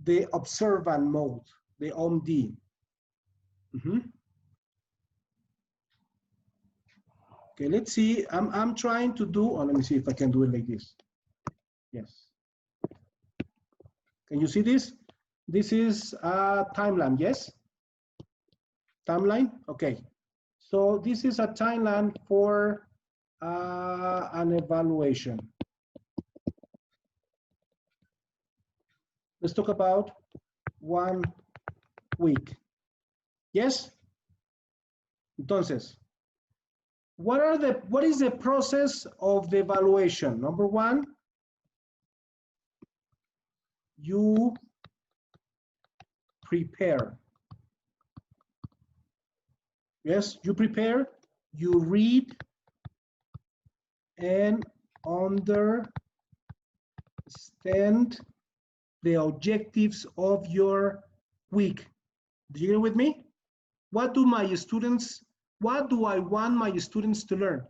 the observant mode, the OMD. Okay, let's see. I'm trying to do, let me see if I can do it like this. Yes. Can you see this? This is a timeline, yes? Timeline, okay. So this is a timeline for an evaluation. Let's talk about 1 week. Yes? Entonces, what is the process of the evaluation? Number 1, you prepare. Yes, you prepare, you read and understand the objectives of your week. Do you agree with me? What do I want my students to learn?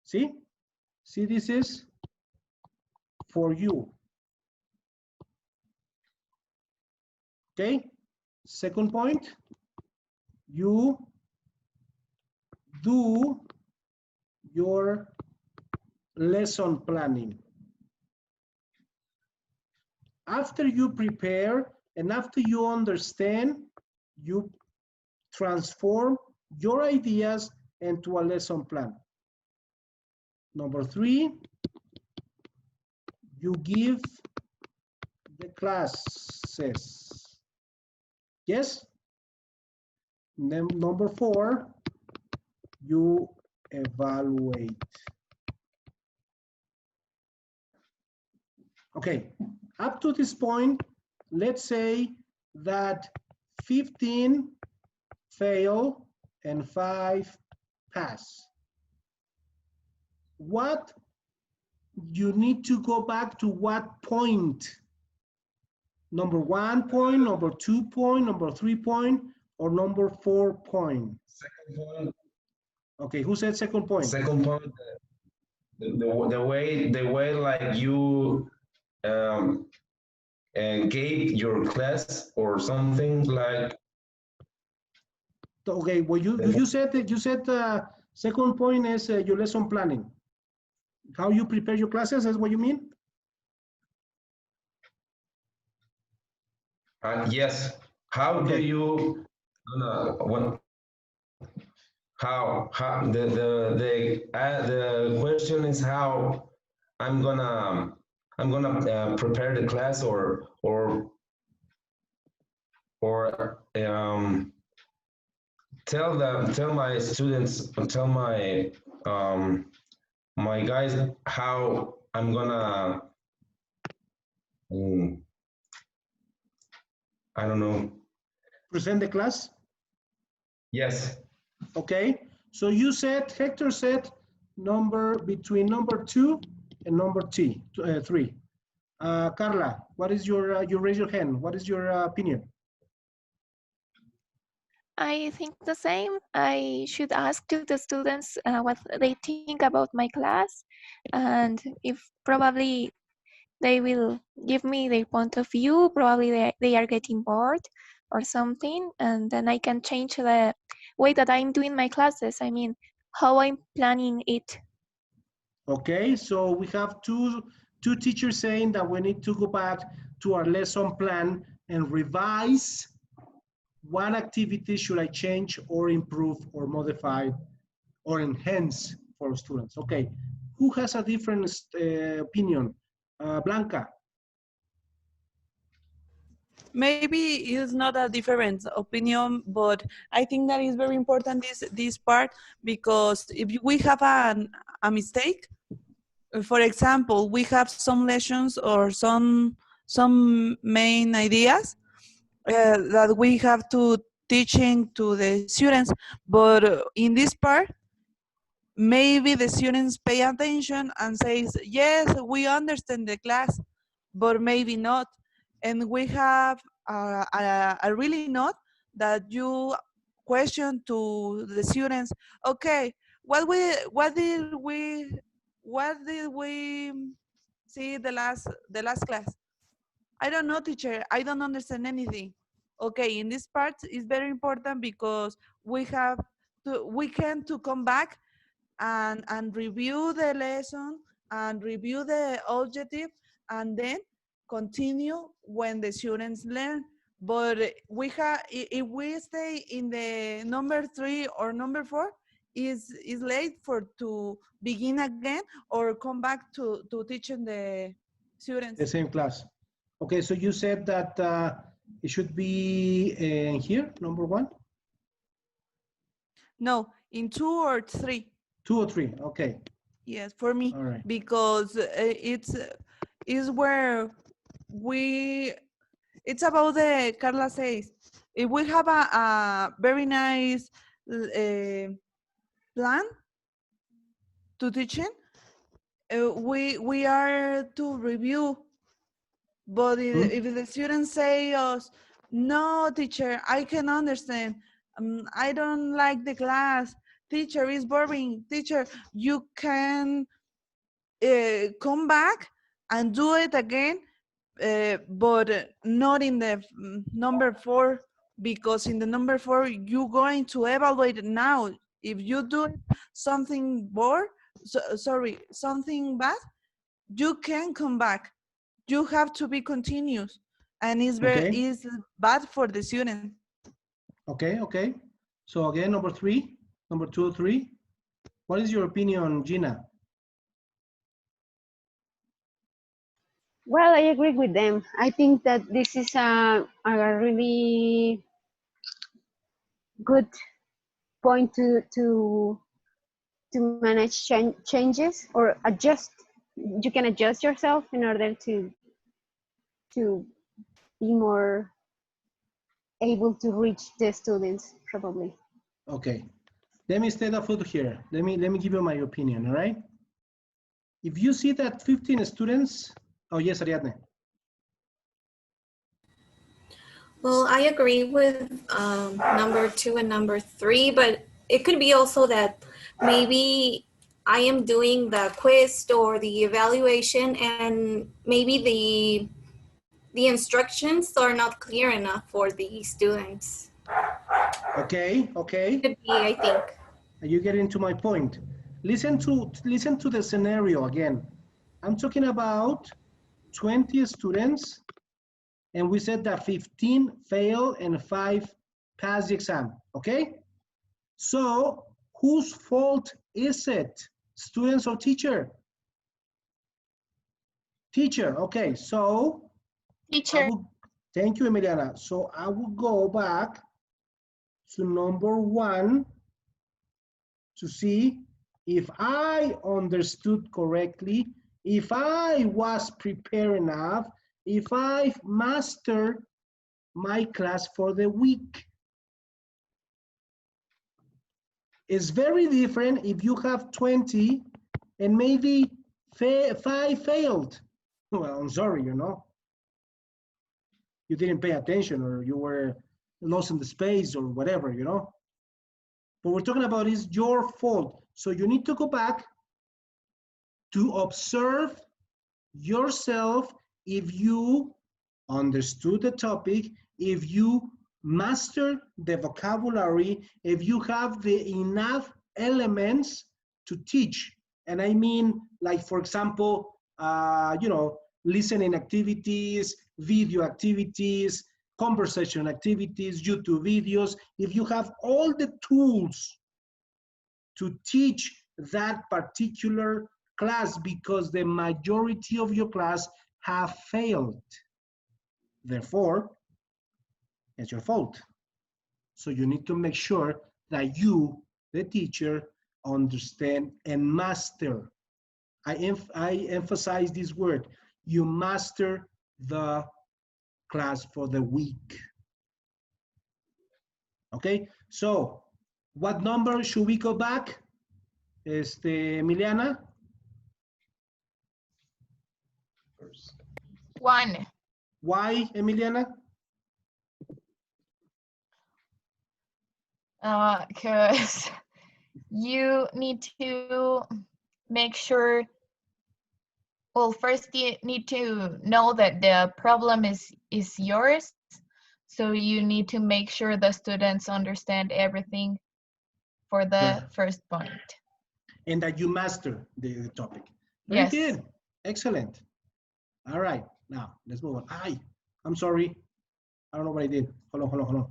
See? See, this is for you. Okay? Second point, you do your lesson planning. After you prepare and after you understand, you transform your ideas into a lesson plan. Number 3, you give the classes. Yes? Then number 4, you evaluate. Okay, up to this point, let's say that 15 fail and 5 pass. What you need to go back to what point? Number 1 point, number 2 point, number 3 point, or number 4 point? Second point. Okay, who said second point? Second point, the way like you and gave your class or something like. Okay, well you said second point is your lesson planning. How you prepare your classes is what you mean? Yes. How okay. Do you how the question is how I'm gonna prepare the class or tell my students, tell my my guys how I'm gonna I don't know. Present the class? Yes. Okay, so you said, Hector said, between number 2 and number 3. Carla, what is your, you raise your hand. What is your opinion? I think the same. I should ask to the students what they think about my class, and if probably they will give me their point of view, probably they are getting bored or something, and then I can change the way that I'm doing my classes. I mean, how I'm planning it. Okay, so we have two teachers saying that we need to go back to our lesson plan and revise what activities should I change or improve or modify or enhance for students. Okay, who has a different opinion? Blanca. Maybe it's not a different opinion, but I think that is very important this part, because if we have a mistake, for example, we have some lessons or some main ideas that we have to teaching to the students, but in this part, maybe the students pay attention and says, yes, we understand the class, but maybe not. And we have a really not that you question to the students, okay, what did we see the last class? I don't know, teacher, I don't understand anything. Okay, in this part is very important because we can to come back and review the lesson and review the objective and then continue when the students learn. But if we stay in the number 3 or number 4, is late for to begin again or come back to teaching the students. The same class. Okay, so you said that it should be here, number 1? No, in 2 or 3. 2 or 3, okay. Yes, for me, All right. because is where it's about the Carla says. If we have a very nice plan to teaching, we are to review. But if the students say us, no, teacher, I can understand. I don't like the class. Teacher, is boring. Teacher, you can come back and do it again, but not in the number 4, because in the number 4 you're going to evaluate it now. If you do something something bad, you can come back. You have to be continuous, and it's is bad for the student. Okay, okay. So again, number 3, number 2 or 3. What is your opinion, Gina? Well, I agree with them. I think that this is a really good point to manage changes or adjust. You can adjust yourself in order to be more able to reach the students, probably. Okay. Let me state a foot here. Let me give you my opinion, all right? If you see that 15 students, oh yes, Ariadne. Well, I agree with number 2 and number 3, but it could be also that maybe I am doing the quiz or the evaluation, and maybe the instructions are not clear enough for the students. Okay, okay. Could be, I think. You get into my point. Listen to the scenario again. I'm talking about 20 students, and we said that 15 fail and 5 pass the exam, okay? So whose fault is it? Students or teacher? Teacher, okay, so Teacher. Thank you, Emiliana. So I will go back to number 1 to see if I understood correctly, if I was prepared enough, if I mastered my class for the week. It's very different if you have 20 and maybe 5 failed. Well, I'm sorry, you know. You didn't pay attention, or you were lost in the space or whatever, you know. What we're talking about is your fault. So you need to go back to observe yourself if you understood the topic, if you master the vocabulary, if you have the enough elements to teach. And I mean, like, for example, you know, listening activities, video activities, conversation activities, YouTube videos. If you have all the tools to teach that particular class, because the majority of your class have failed. Therefore, it's your fault. So you need to make sure that you, the teacher, understand and master. I emphasize this word. You master the class for the week. Okay, so what number should we go back? Emiliana? 1. Why, Emiliana? Because you need to make sure Well, first you need to know that the problem is yours. So you need to make sure the students understand everything for the Yeah. first point. And that you master the topic. Very Yes. good. Excellent. All right. Now let's move on. I'm sorry. I don't know what I did. Hold on.